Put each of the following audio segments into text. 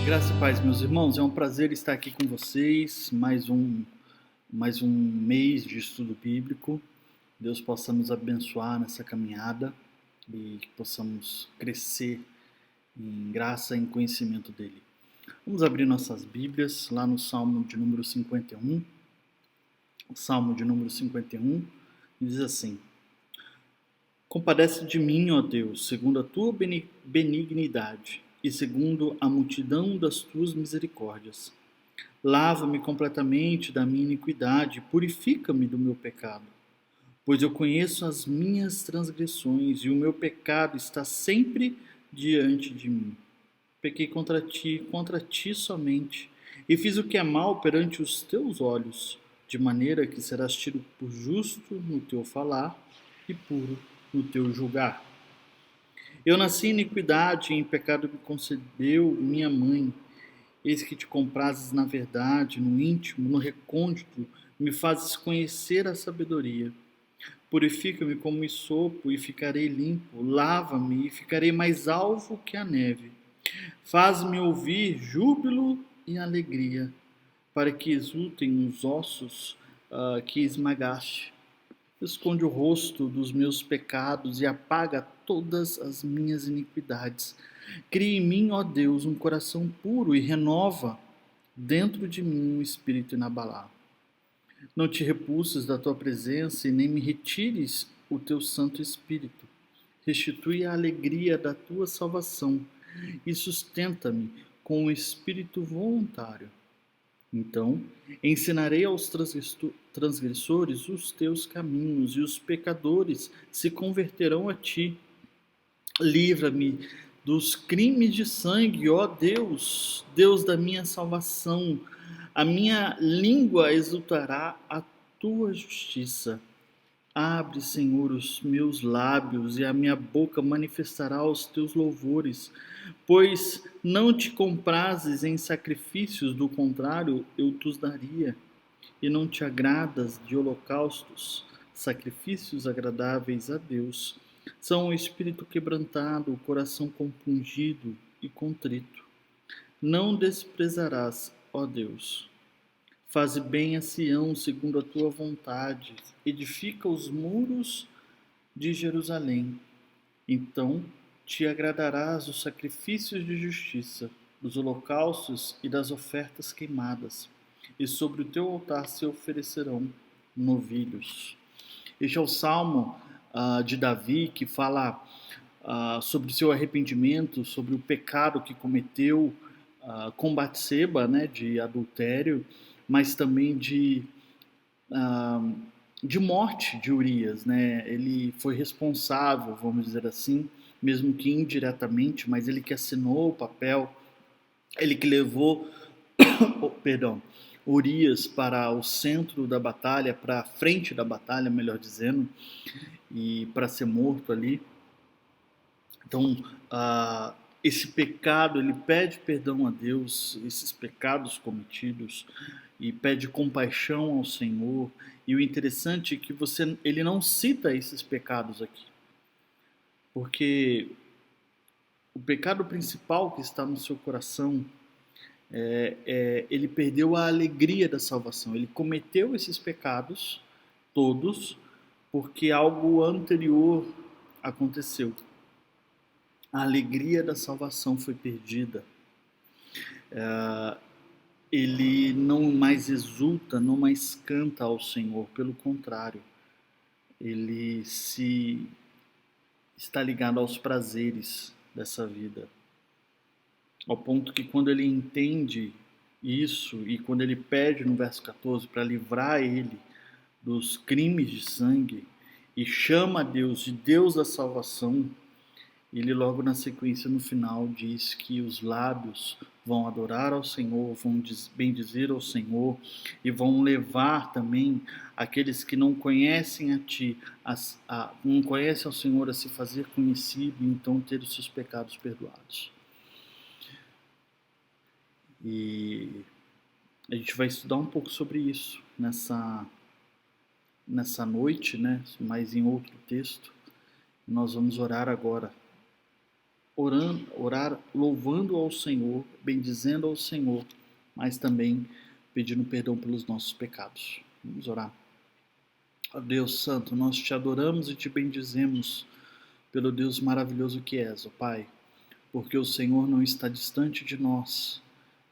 Graça e paz, meus irmãos. É um prazer estar aqui com vocês. Mais um mês de estudo bíblico. Deus possa nos abençoar nessa caminhada e que possamos crescer em graça e em conhecimento dele. Vamos abrir nossas Bíblias lá no Salmo de número 51. O Salmo de número 51 diz assim: Compadece de mim, ó Deus, segundo a tua benignidade e segundo a multidão das tuas misericórdias. Lava-me completamente da minha iniquidade, purifica-me do meu pecado. Pois eu conheço as minhas transgressões e o meu pecado está sempre diante de mim. Pequei contra ti somente, e fiz o que é mal perante os teus olhos, de maneira que serás tido por justo no teu falar e puro no teu julgar. Eu nasci em iniquidade e em pecado me concebeu minha mãe. Eis que te comprases na verdade, no íntimo, no recôndito, me fazes conhecer a sabedoria. Purifica-me como sopo e ficarei limpo. Lava-me e ficarei mais alvo que a neve. Faz-me ouvir júbilo e alegria, para que exultem os ossos que esmagaste. Esconde o rosto dos meus pecados e apaga todas as minhas iniquidades. Cria em mim, ó Deus, um coração puro e renova dentro de mim um espírito inabalável. Não te repulses da tua presença e nem me retires o teu Santo Espírito. Restitui a alegria da tua salvação e sustenta-me com um espírito voluntário. Então ensinarei aos transgressores os teus caminhos, e os pecadores se converterão a ti. Livra-me dos crimes de sangue, ó Deus, Deus da minha salvação. A minha língua exultará a tua justiça. Abre, Senhor, os meus lábios, e a minha boca manifestará os teus louvores. Pois não te comprases em sacrifícios, do contrário, eu te os daria. E não te agradas de holocaustos, sacrifícios agradáveis a Deus. São o espírito quebrantado, o coração compungido e contrito. Não desprezarás, ó Deus. Faze bem a Sião segundo a tua vontade, edifica os muros de Jerusalém. Então te agradarás dos sacrifícios de justiça, dos holocaustos e das ofertas queimadas, e sobre o teu altar se oferecerão novilhos. Este é o Salmo de Davi, que fala sobre o seu arrependimento, sobre o pecado que cometeu com Batseba, né, de adultério, mas também de morte de Urias, né? Ele foi responsável, vamos dizer assim, mesmo que indiretamente, mas ele que assinou o papel, ele que levou, perdão, Urias para o centro da batalha, para a frente da batalha, melhor dizendo, e para ser morto ali. Então, esse pecado, ele pede perdão a Deus, esses pecados cometidos, e pede compaixão ao Senhor. E o interessante é que ele não cita esses pecados aqui, porque o pecado principal que está no seu coração ele perdeu a alegria da salvação. Ele cometeu esses pecados todos porque algo anterior aconteceu. A alegria da salvação foi perdida. Ele não mais exulta, não mais canta ao Senhor, pelo contrário, ele se está ligado aos prazeres dessa vida, ao ponto que quando ele entende isso e quando ele pede no verso 14 para livrar ele dos crimes de sangue e chama a Deus de Deus da salvação, ele logo na sequência, no final, diz que os lábios vão adorar ao Senhor, vão bendizer ao Senhor e vão levar também aqueles que não conhecem a Ti, não conhecem ao Senhor, a se fazer conhecido e então ter os seus pecados perdoados. E a gente vai estudar um pouco sobre isso nessa noite, né? Mas em outro texto. Nós vamos orar agora. orar louvando ao Senhor, bendizendo ao Senhor, mas também pedindo perdão pelos nossos pecados. Vamos orar. Ó Deus Santo, nós te adoramos e te bendizemos pelo Deus maravilhoso que és, ó Pai, porque o Senhor não está distante de nós,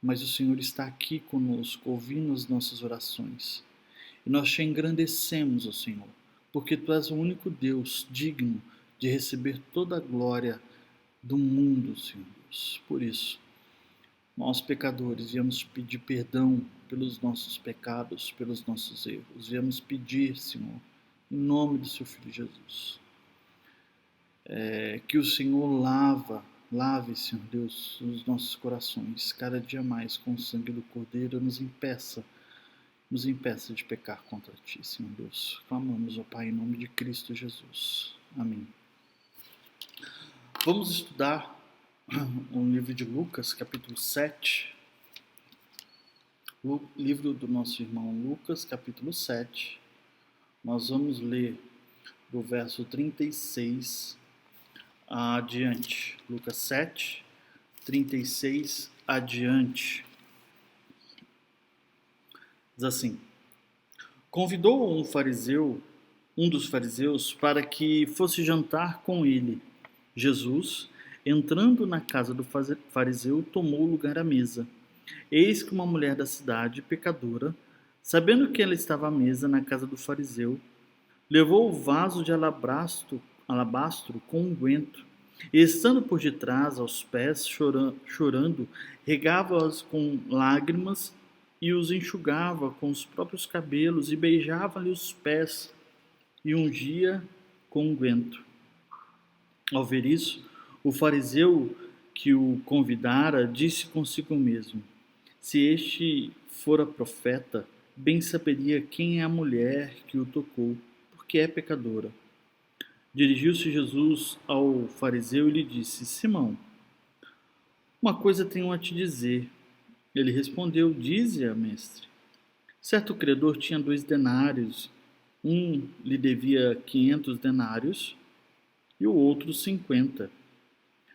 mas o Senhor está aqui conosco, ouvindo as nossas orações. E nós te engrandecemos, ó Senhor, porque Tu és o único Deus digno de receber toda a glória do mundo, Senhor Deus. Por isso, nós pecadores viemos pedir perdão pelos nossos pecados, pelos nossos erros. Viemos pedir, Senhor, em nome do Seu Filho Jesus, que o Senhor lave, Senhor Deus, os nossos corações, cada dia mais com o sangue do Cordeiro, nos impeça de pecar contra Ti, Senhor Deus. Clamamos, ó Pai, em nome de Cristo Jesus. Amém. Vamos estudar o livro de Lucas, capítulo 7. O livro do nosso irmão Lucas, capítulo 7. Nós vamos ler do verso 36 adiante. Lucas 7, 36 adiante. Diz assim: Convidou um dos fariseus, para que fosse jantar com ele. Jesus, entrando na casa do fariseu, tomou lugar à mesa. Eis que uma mulher da cidade, pecadora, sabendo que ela estava à mesa na casa do fariseu, levou o vaso de alabastro com unguento, e estando por detrás aos pés, chorando, regava-os com lágrimas e os enxugava com os próprios cabelos, e beijava-lhe os pés e ungia com unguento. Ao ver isso, o fariseu que o convidara disse consigo mesmo: Se este fora profeta, bem saberia quem é a mulher que o tocou, porque é pecadora. Dirigiu-se Jesus ao fariseu e lhe disse: Simão, uma coisa tenho a te dizer. Ele respondeu: Dize-a, mestre. Certo credor tinha 2 denários. Um lhe devia 500 denários e o outro 50.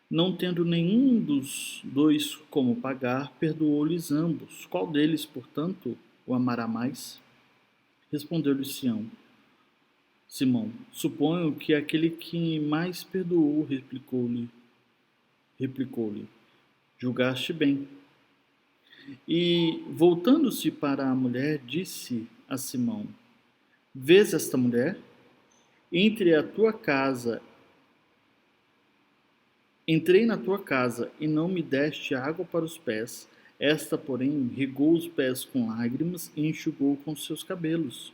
Não tendo nenhum dos 2 como pagar, perdoou-lhes ambos. Qual deles, portanto, o amará mais? Respondeu-lhe Simão, suponho que aquele que mais perdoou, replicou-lhe, julgaste bem. E, voltando-se para a mulher, disse a Simão: Vês esta mulher? Entrei na tua casa e não me deste água para os pés. Esta, porém, regou os pés com lágrimas e enxugou com seus cabelos.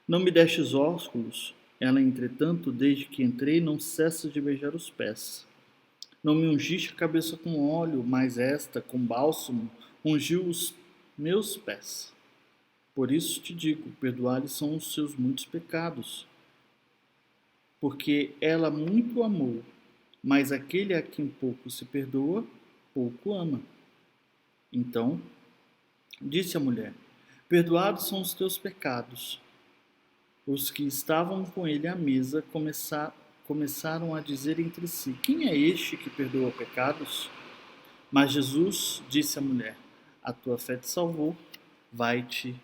Não me destes ósculos. Ela, entretanto, desde que entrei, não cessa de beijar os pés. Não me ungiste a cabeça com óleo, mas esta, com bálsamo, ungiu os meus pés. Por isso te digo, perdoar-lhes são os seus muitos pecados, porque ela muito amou, mas aquele a quem pouco se perdoa, pouco ama. Então, disse a mulher: Perdoados são os teus pecados. Os que estavam com ele à mesa começaram a dizer entre si: Quem é este que perdoa pecados? Mas Jesus disse à mulher: A tua fé te salvou, vai-te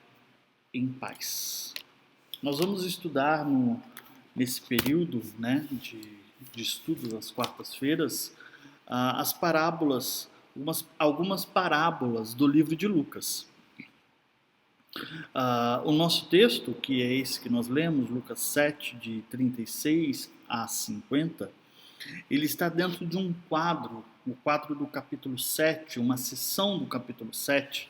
em paz. Nós vamos estudar nesse período, né, de estudo das quartas-feiras, as parábolas, algumas parábolas do livro de Lucas. O nosso texto, que é esse que nós lemos, Lucas 7, de 36 a 50, ele está dentro de um quadro, o quadro do capítulo 7, uma seção do capítulo 7,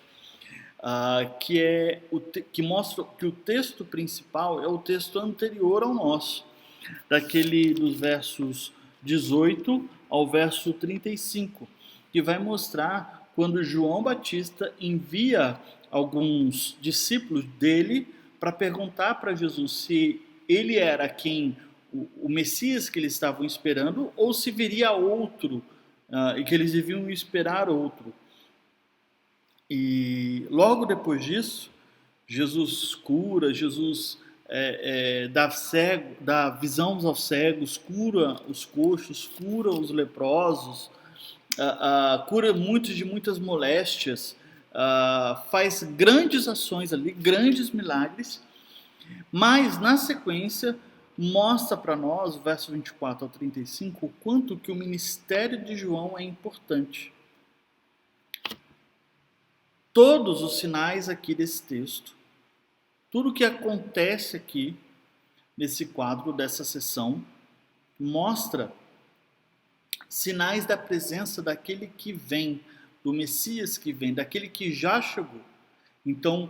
que mostra que o texto principal é o texto anterior ao nosso, daquele dos versos 18 ao verso 35, que vai mostrar quando João Batista envia alguns discípulos dele para perguntar para Jesus se ele era o Messias que eles estavam esperando ou se viria outro, e que eles deviam esperar outro. E logo depois disso, Jesus cura, Jesus dá visão aos cegos, cura os coxos, cura os leprosos, cura muitos de muitas moléstias, faz grandes ações ali, grandes milagres, mas na sequência mostra para nós, o verso 24 ao 35, o quanto que o ministério de João é importante. Todos os sinais aqui desse texto, tudo que acontece aqui nesse quadro, dessa sessão, mostra sinais da presença daquele que vem, do Messias que vem, daquele que já chegou. Então,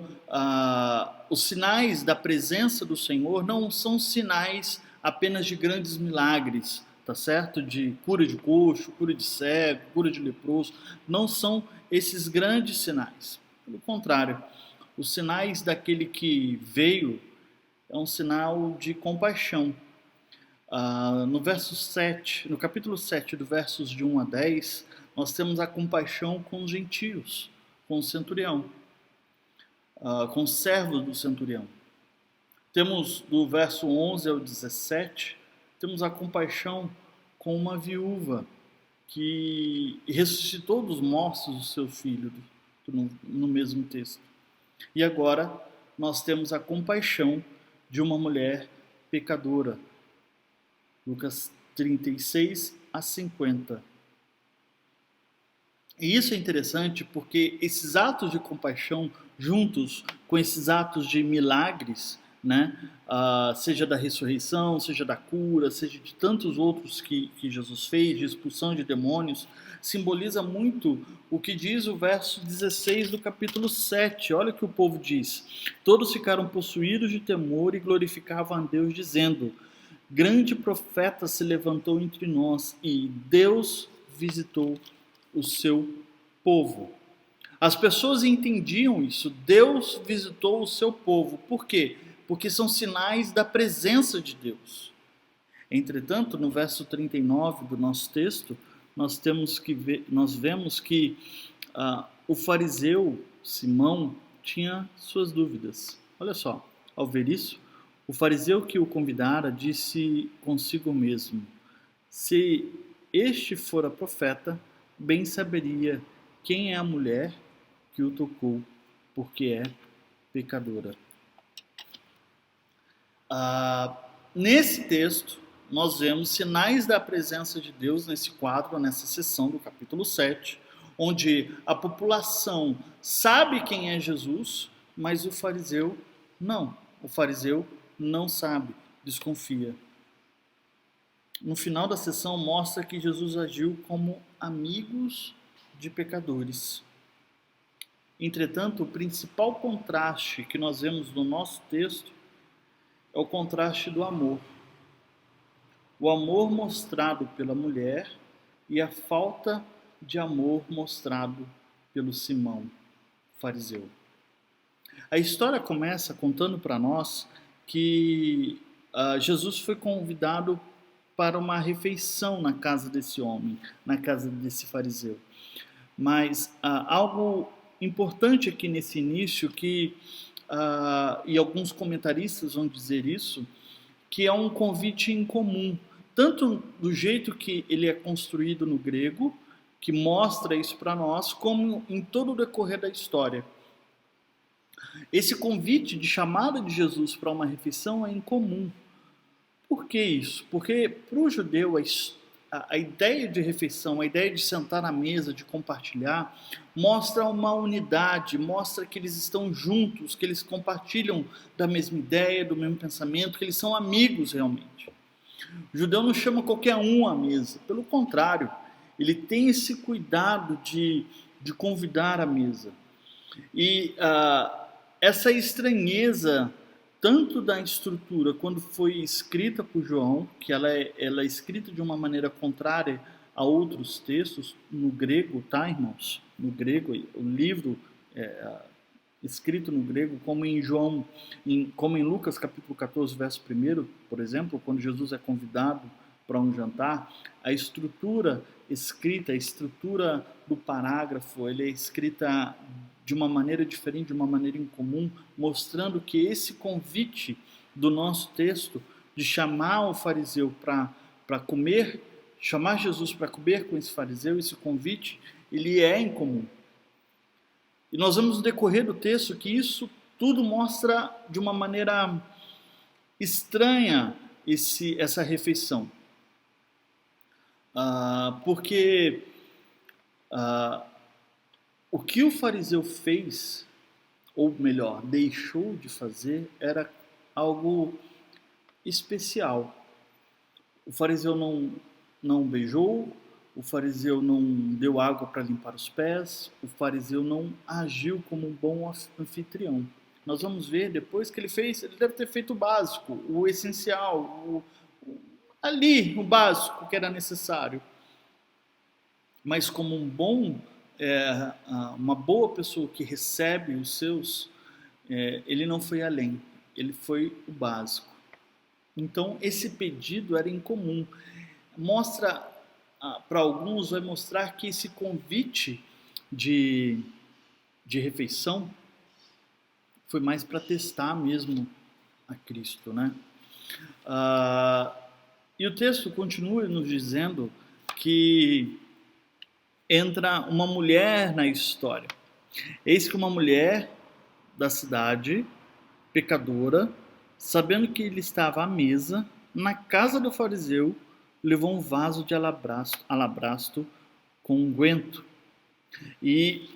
os sinais da presença do Senhor não são sinais apenas de grandes milagres, tá certo? De cura de coxo, cura de cego, cura de leproso. Não são esses grandes sinais. Pelo contrário, os sinais daquele que veio é um sinal de compaixão. No verso 7, no capítulo 7, do versos de 1 a 10, nós temos a compaixão com os gentios, com o centurião, com os servos do centurião. Temos do verso 11 ao 17, temos a compaixão com uma viúva que ressuscitou dos mortos o seu filho, no mesmo texto. E agora nós temos a compaixão de uma mulher pecadora. Lucas 36 a 50. E isso é interessante porque esses atos de compaixão, juntos com esses atos de milagres, né, seja da ressurreição, seja da cura, seja de tantos outros que Jesus fez, de expulsão de demônios, simboliza muito o que diz o verso 16 do capítulo 7. Olha o que o povo diz. Todos ficaram possuídos de temor e glorificavam a Deus, dizendo: grande profeta se levantou entre nós e Deus visitou o seu povo. As pessoas entendiam isso. Deus visitou o seu povo. Por quê? Porque são sinais da presença de Deus. Entretanto, no verso 39 do nosso texto, nós vemos que o fariseu Simão tinha suas dúvidas. Olha só, ao ver isso, o fariseu que o convidara disse consigo mesmo: se este fora profeta, bem saberia quem é a mulher que o tocou, porque é pecadora. Nesse texto, nós vemos sinais da presença de Deus nesse quadro, nessa seção do capítulo 7, onde a população sabe quem é Jesus, mas o fariseu não. O fariseu não sabe, desconfia. No final da sessão mostra que Jesus agiu como amigos de pecadores. Entretanto, o principal contraste que nós vemos no nosso texto é o contraste do amor. O amor mostrado pela mulher e a falta de amor mostrado pelo Simão, fariseu. A história começa contando para nós que Jesus foi convidado para uma refeição na casa desse homem, na casa desse fariseu. Mas algo importante aqui nesse início, e alguns comentaristas vão dizer isso, que é um convite incomum, tanto do jeito que ele é construído no grego, que mostra isso para nós, como em todo o decorrer da história. Esse convite de chamada de Jesus para uma refeição é incomum. Por que isso? Porque para o judeu a ideia de refeição, a ideia de sentar na mesa, de compartilhar, mostra uma unidade, mostra que eles estão juntos, que eles compartilham da mesma ideia, do mesmo pensamento, que eles são amigos realmente. O judeu não chama qualquer um à mesa, pelo contrário, ele tem esse cuidado de convidar à mesa. E essa estranheza, tanto da estrutura, quando foi escrita por João, que ela é escrita de uma maneira contrária a outros textos, no grego, tá, irmãos? No grego, o livro escrito no grego, como em Lucas capítulo 14, verso 1, por exemplo, quando Jesus é convidado para um jantar, a estrutura escrita, a estrutura do parágrafo, ele é escrita de uma maneira diferente, de uma maneira incomum, mostrando que esse convite do nosso texto de chamar o fariseu para comer, chamar Jesus para comer com esse fariseu, esse convite, ele é incomum. E nós vamos no decorrer do texto que isso tudo mostra de uma maneira estranha essa refeição. Porque o que o fariseu fez, ou melhor, deixou de fazer, era algo especial. O fariseu não beijou, o fariseu não deu água para limpar os pés, o fariseu não agiu como um bom anfitrião. Nós vamos ver depois que ele deve ter feito o básico, o essencial, o básico que era necessário. Mas como uma boa pessoa que recebe os seus, ele não foi além, ele foi o básico. Então esse pedido era incomum. Mostra, para alguns, vai mostrar que esse convite de refeição foi mais para testar mesmo a Cristo, né? E o texto continua nos dizendo que entra uma mulher na história. Eis que uma mulher da cidade, pecadora, sabendo que ele estava à mesa, na casa do fariseu, levou um vaso de alabastro com unguento. E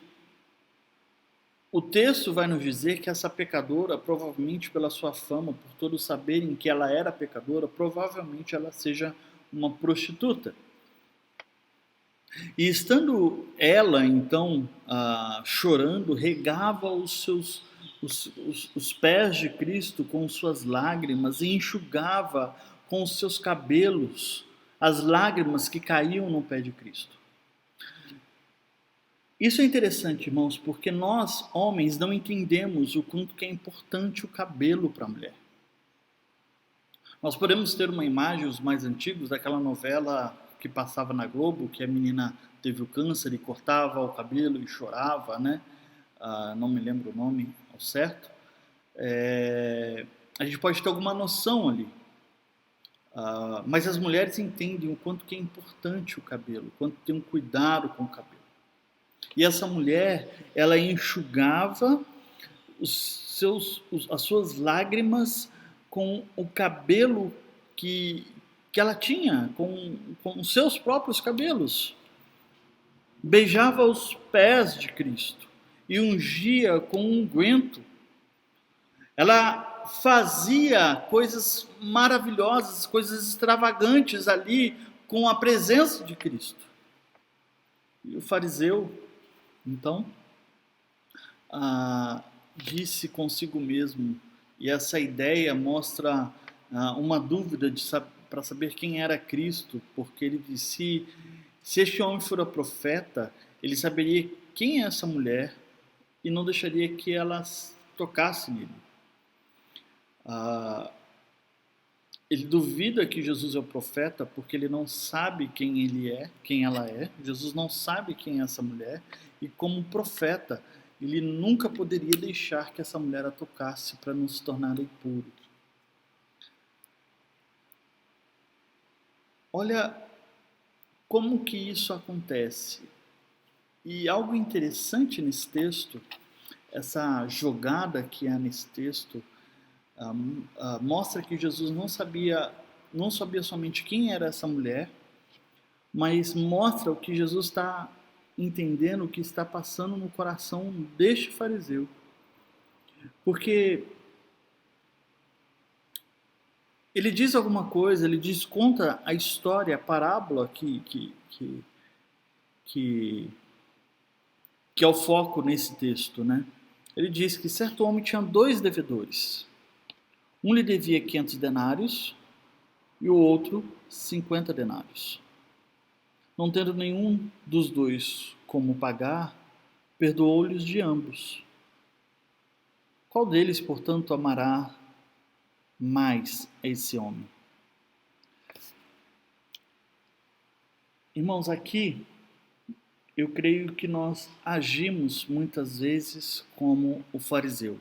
o texto vai nos dizer que essa pecadora, provavelmente pela sua fama, por todos saberem que ela era pecadora, provavelmente ela seja uma prostituta. E estando ela, então, chorando, regava os pés de Cristo com suas lágrimas e enxugava com os seus cabelos as lágrimas que caíam no pé de Cristo. Isso é interessante, irmãos, porque nós, homens, não entendemos o quanto que é importante o cabelo para a mulher. Nós podemos ter uma imagem, os mais antigos, daquela novela que passava na Globo, que a menina teve o câncer e cortava o cabelo e chorava, né? Não me lembro o nome ao certo. A gente pode ter alguma noção ali. Mas as mulheres entendem o quanto que é importante o cabelo, o quanto tem um cuidado com o cabelo. E essa mulher, ela enxugava as suas lágrimas com o cabelo que ela tinha, com os seus próprios cabelos. Beijava os pés de Cristo e ungia com unguento. Ela fazia coisas maravilhosas, coisas extravagantes ali com a presença de Cristo. E o fariseu, então, disse consigo mesmo, e essa ideia mostra uma dúvida para saber quem era Cristo, porque ele disse, se este homem fora profeta, ele saberia quem é essa mulher e não deixaria que ela tocasse nele. Ele duvida que Jesus é o profeta porque ele não sabe quem ele é, quem ela é. Jesus não sabe quem é essa mulher e como profeta ele nunca poderia deixar que essa mulher a tocasse para não se tornar impuro. Olha como que isso acontece. E algo interessante nesse texto, essa jogada que há nesse texto, mostra que Jesus não sabia somente quem era essa mulher, mas mostra o que Jesus está entendendo, o que está passando no coração deste fariseu. Porque ele diz alguma coisa, conta a história, a parábola que é o foco nesse texto, né? Ele diz que certo homem tinha 2 devedores. Um lhe devia 500 denários e o outro 50 denários. Não tendo nenhum dos 2 como pagar, perdoou-lhes de ambos. Qual deles, portanto, amará mais a esse homem? Irmãos, aqui eu creio que nós agimos muitas vezes como o fariseu.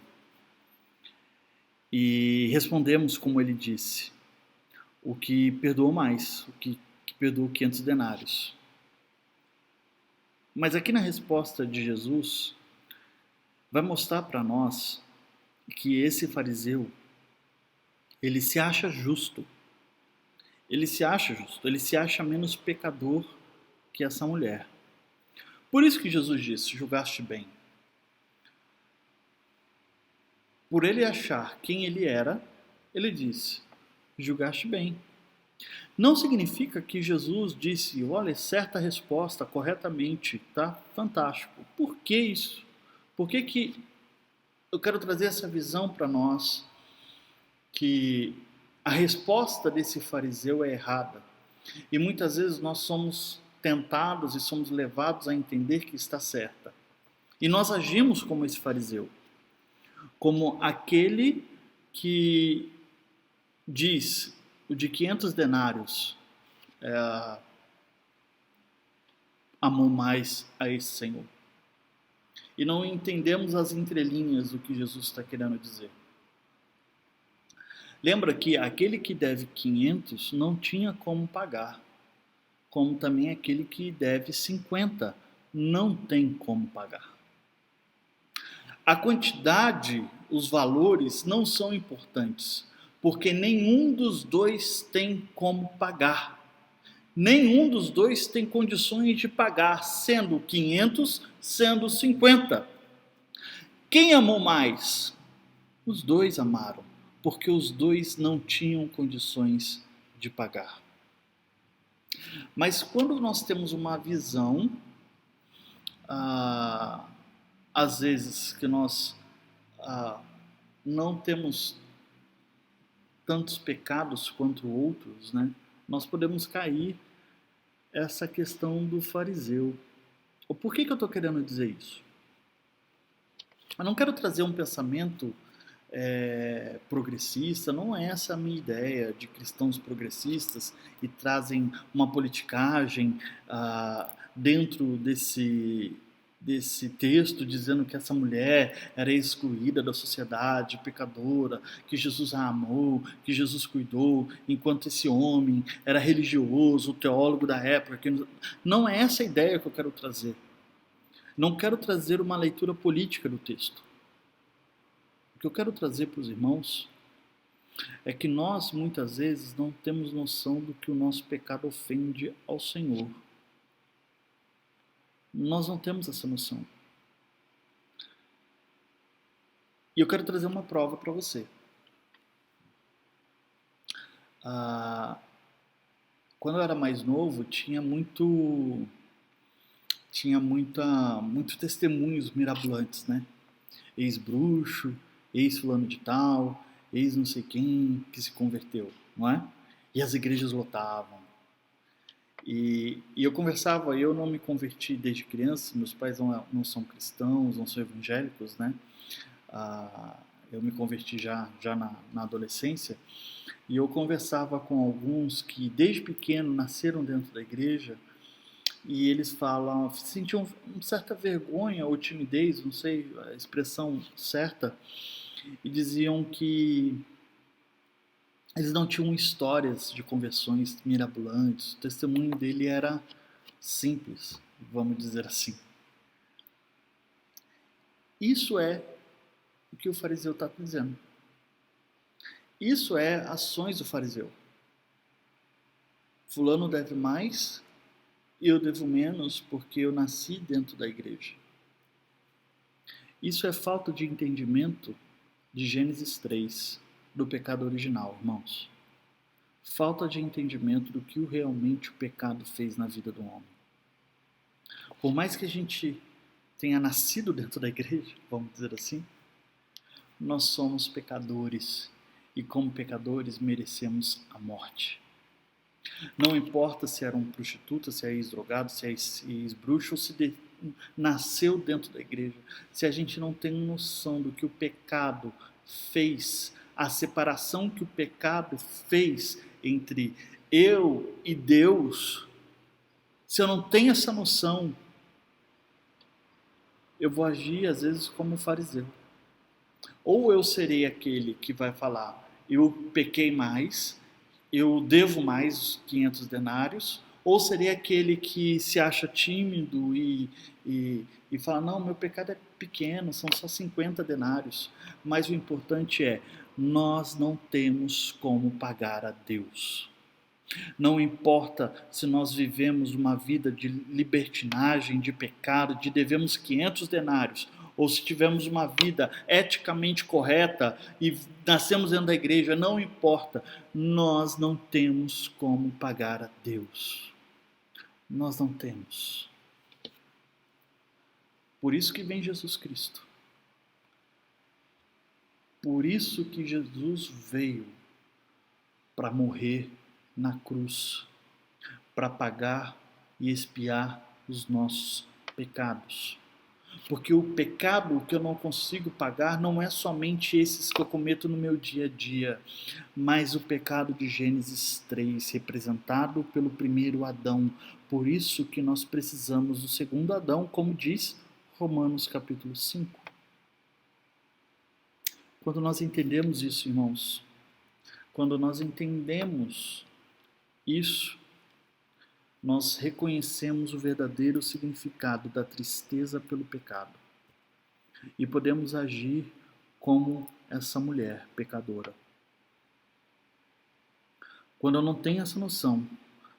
E respondemos como ele disse, o que perdoou mais, o que perdoou 500 denários. Mas aqui na resposta de Jesus, vai mostrar para nós que esse fariseu, ele se acha justo. Ele se acha justo, ele se acha menos pecador que essa mulher. Por isso que Jesus disse, julgaste bem. Por ele achar quem ele era, ele disse, julgaste bem. Não significa que Jesus disse, olha, certa resposta, corretamente, tá fantástico. Por que isso? Por que eu quero trazer essa visão para nós, que a resposta desse fariseu é errada? E muitas vezes nós somos tentados e somos levados a entender que está certa. E nós agimos como esse fariseu, como aquele que diz, o de 500 denários, amou mais a esse Senhor. E não entendemos as entrelinhas do que Jesus está querendo dizer. Lembra que aquele que deve 500 não tinha como pagar, como também aquele que deve 50 não tem como pagar. A quantidade, os valores não são importantes, porque nenhum dos dois tem como pagar. Nenhum dos dois tem condições de pagar, sendo 500, sendo 50. Quem amou mais? Os dois amaram, porque os dois não tinham condições de pagar. Mas quando nós temos uma visão, às vezes que nós não temos tantos pecados quanto outros, né? Nós podemos cair essa questão do fariseu. Por que eu estou querendo dizer isso? Eu não quero trazer um pensamento progressista, não é essa a minha ideia de cristãos progressistas e trazem uma politicagem dentro desse texto, dizendo que essa mulher era excluída da sociedade, pecadora, que Jesus a amou, que Jesus cuidou, enquanto esse homem era religioso, o teólogo da época. Não é essa a ideia que eu quero trazer. Não quero trazer uma leitura política do texto. O que eu quero trazer para os irmãos é que nós, muitas vezes, não temos noção do que o nosso pecado ofende ao Senhor. Nós não temos essa noção. E eu quero trazer uma prova para você. Quando eu era mais novo, tinha muitos testemunhos mirabolantes, né? Ex-bruxo, ex-fulano de tal, ex-não sei quem que se converteu, não é? E as igrejas lotavam. E eu conversava, eu não me converti desde criança, meus pais não são cristãos, não são evangélicos, né? Eu me converti já na adolescência, e eu conversava com alguns que desde pequeno nasceram dentro da igreja, e eles falam, sentiam uma certa vergonha ou timidez, não sei a expressão certa, e diziam que eles não tinham histórias de conversões mirabolantes, o testemunho dele era simples, vamos dizer assim. Isso é o que o fariseu está dizendo. Isso é ações do fariseu. Fulano deve mais, eu devo menos porque eu nasci dentro da igreja. Isso é falta de entendimento de Gênesis 3, do pecado original, irmãos. Falta de entendimento do que realmente o pecado fez na vida do homem. Por mais que a gente tenha nascido dentro da igreja, vamos dizer assim, nós somos pecadores e como pecadores merecemos a morte. Não importa se era um prostituta, se é ex-drogado, se é ex-bruxo ou se nasceu dentro da igreja. Se a gente não tem noção do que o pecado fez, a separação que o pecado fez entre eu e Deus, se eu não tenho essa noção, eu vou agir às vezes como fariseu. Ou eu serei aquele que vai falar, eu pequei mais, eu devo mais 500 denários, ou serei aquele que se acha tímido e fala, não, meu pecado é pequeno, são só 50 denários. Mas o importante é, nós não temos como pagar a Deus. Não importa se nós vivemos uma vida de libertinagem, de pecado, de devemos 500 denários, ou se tivemos uma vida eticamente correta e nascemos dentro da igreja, não importa, nós não temos como pagar a Deus. Nós não temos. Por isso que vem Jesus Cristo. Por isso que Jesus veio para morrer na cruz, para pagar e expiar os nossos pecados. Porque o pecado que eu não consigo pagar não é somente esses que eu cometo no meu dia a dia, mas o pecado de Gênesis 3, representado pelo primeiro Adão. Por isso que nós precisamos do segundo Adão, como diz Romanos capítulo 5. Quando nós entendemos isso, irmãos, quando nós entendemos isso, nós reconhecemos o verdadeiro significado da tristeza pelo pecado e podemos agir como essa mulher pecadora. Quando eu não tenho essa noção,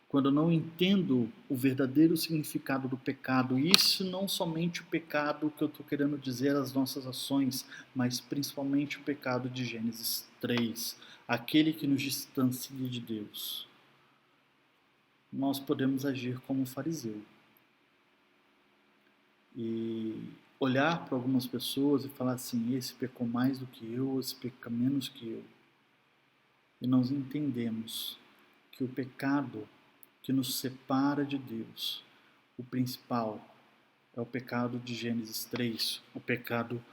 quando eu não entendo o verdadeiro significado do pecado, e isso não somente o pecado que eu estou querendo dizer, as nossas ações, mas principalmente o pecado de Gênesis 3, aquele que nos distancia de Deus, nós podemos agir como um fariseu. E olhar para algumas pessoas e falar assim, esse pecou mais do que eu, esse peca menos que eu. E nós entendemos que o pecado que nos separa de Deus, o principal, é o pecado de Gênesis 3, o pecado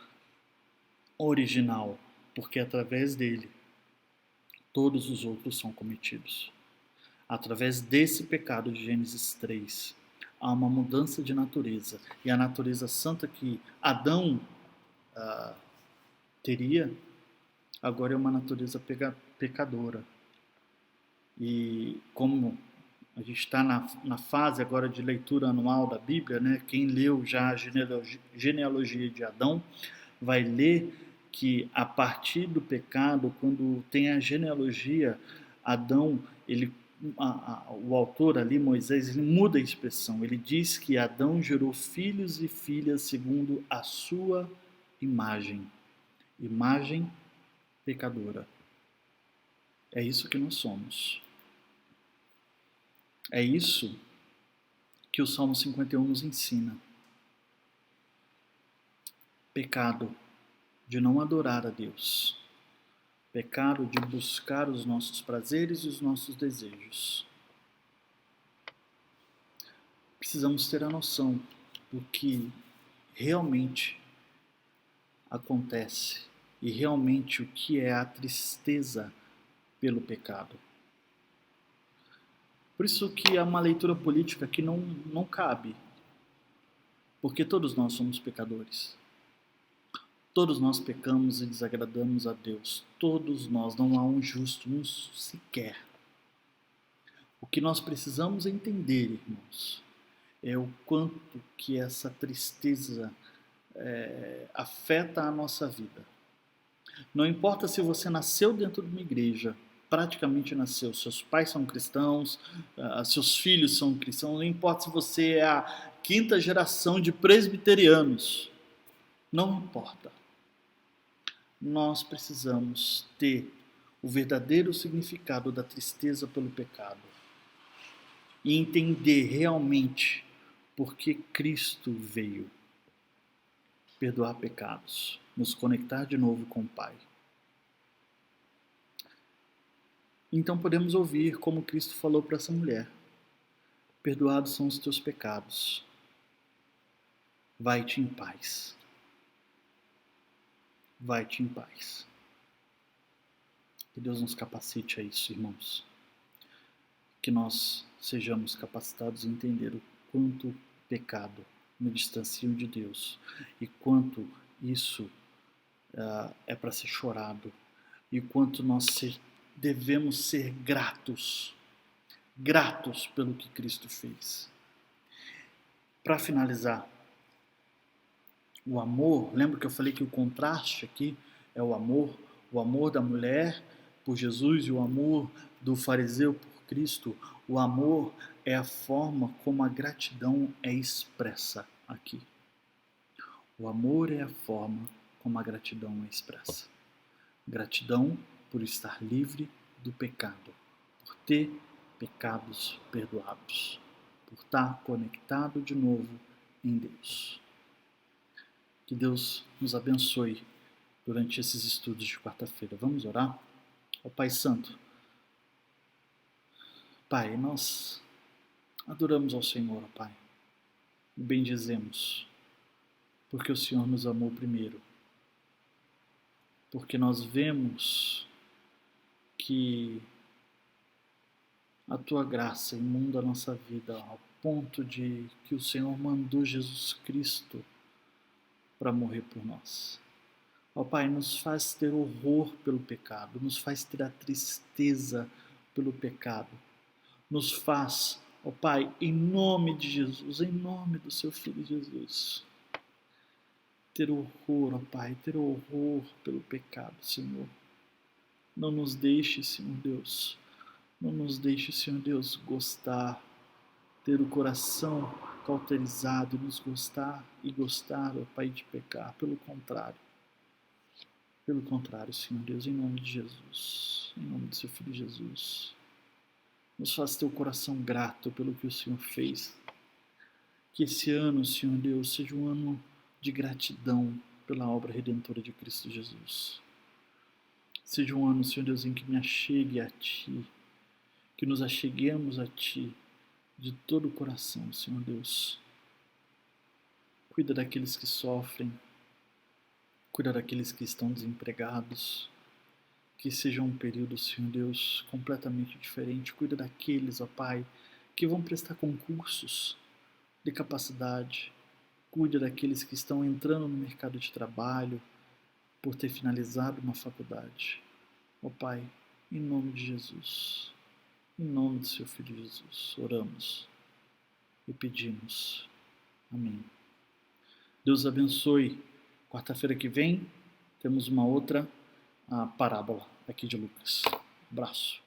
original, porque através dele todos os outros são cometidos. Através desse pecado de Gênesis 3, há uma mudança de natureza. E a natureza santa que Adão teria, agora é uma natureza pecadora. E como a gente está na fase agora de leitura anual da Bíblia, né? Quem leu já a genealogia de Adão vai ler que a partir do pecado, quando tem a genealogia, Adão, o autor ali, Moisés, ele muda a expressão. Ele diz que Adão gerou filhos e filhas segundo a sua imagem. Imagem pecadora. É isso que nós somos. É isso que o Salmo 51 nos ensina. Pecado de não adorar a Deus. Pecado de buscar os nossos prazeres e os nossos desejos. Precisamos ter a noção do que realmente acontece e realmente o que é a tristeza pelo pecado. Por isso que é uma leitura política que não cabe, porque todos nós somos pecadores. Todos nós pecamos e desagradamos a Deus. Todos nós, não há um justo, um sequer. O que nós precisamos entender, irmãos, é o quanto que essa tristeza afeta a nossa vida. Não importa se você nasceu dentro de uma igreja, praticamente nasceu, seus pais são cristãos, seus filhos são cristãos, não importa se você é a quinta geração de presbiterianos, não importa. Nós precisamos ter o verdadeiro significado da tristeza pelo pecado e entender realmente por que Cristo veio perdoar pecados, nos conectar de novo com o Pai. Então podemos ouvir como Cristo falou para essa mulher: perdoados são os teus pecados, vai-te em paz. Vai-te em paz. Que Deus nos capacite a isso, irmãos. Que nós sejamos capacitados a entender o quanto o pecado nos distancia de Deus e quanto isso é para ser chorado, e quanto nós devemos ser gratos pelo que Cristo fez. Para finalizar, o amor, lembra que eu falei que o contraste aqui é o amor da mulher por Jesus e o amor do fariseu por Cristo. O amor é a forma como a gratidão é expressa aqui. O amor é a forma como a gratidão é expressa. Gratidão por estar livre do pecado, por ter pecados perdoados, por estar conectado de novo em Deus. Que Deus nos abençoe durante esses estudos de quarta-feira. Vamos orar? Ó Pai Santo, Pai, nós adoramos ao Senhor, ó Pai, e bendizemos, porque o Senhor nos amou primeiro, porque nós vemos que a Tua graça inunda a nossa vida ao ponto de que o Senhor mandou Jesus Cristo para morrer por nós. Ó Pai, nos faz ter horror pelo pecado, nos faz ter a tristeza pelo pecado, nos faz, ó Pai, em nome de Jesus, em nome do Seu Filho Jesus, ter horror, ó Pai, ter horror pelo pecado, Senhor. Não nos deixe, Senhor Deus, não nos deixe, Senhor Deus, gostar, ter o coração cauterizado, nos gostar e gostar, ó Pai, de pecar. Pelo contrário, Senhor Deus, em nome de Jesus, em nome do Seu Filho Jesus, nos faz ter o coração grato pelo que o Senhor fez. Que esse ano, Senhor Deus, seja um ano de gratidão pela obra redentora de Cristo Jesus. Seja um ano, Senhor Deus, em que me achegue a Ti, que nos acheguemos a Ti de todo o coração, Senhor Deus. Cuida daqueles que sofrem, cuida daqueles que estão desempregados, que seja um período, Senhor Deus, completamente diferente. Cuida daqueles, ó Pai, que vão prestar concursos de capacidade. Cuida daqueles que estão entrando no mercado de trabalho por ter finalizado uma faculdade. Ó Pai, em nome de Jesus, em nome do Seu Filho Jesus, oramos e pedimos. Amém. Deus abençoe. Quarta-feira que vem temos uma outra parábola aqui de Lucas. Abraço.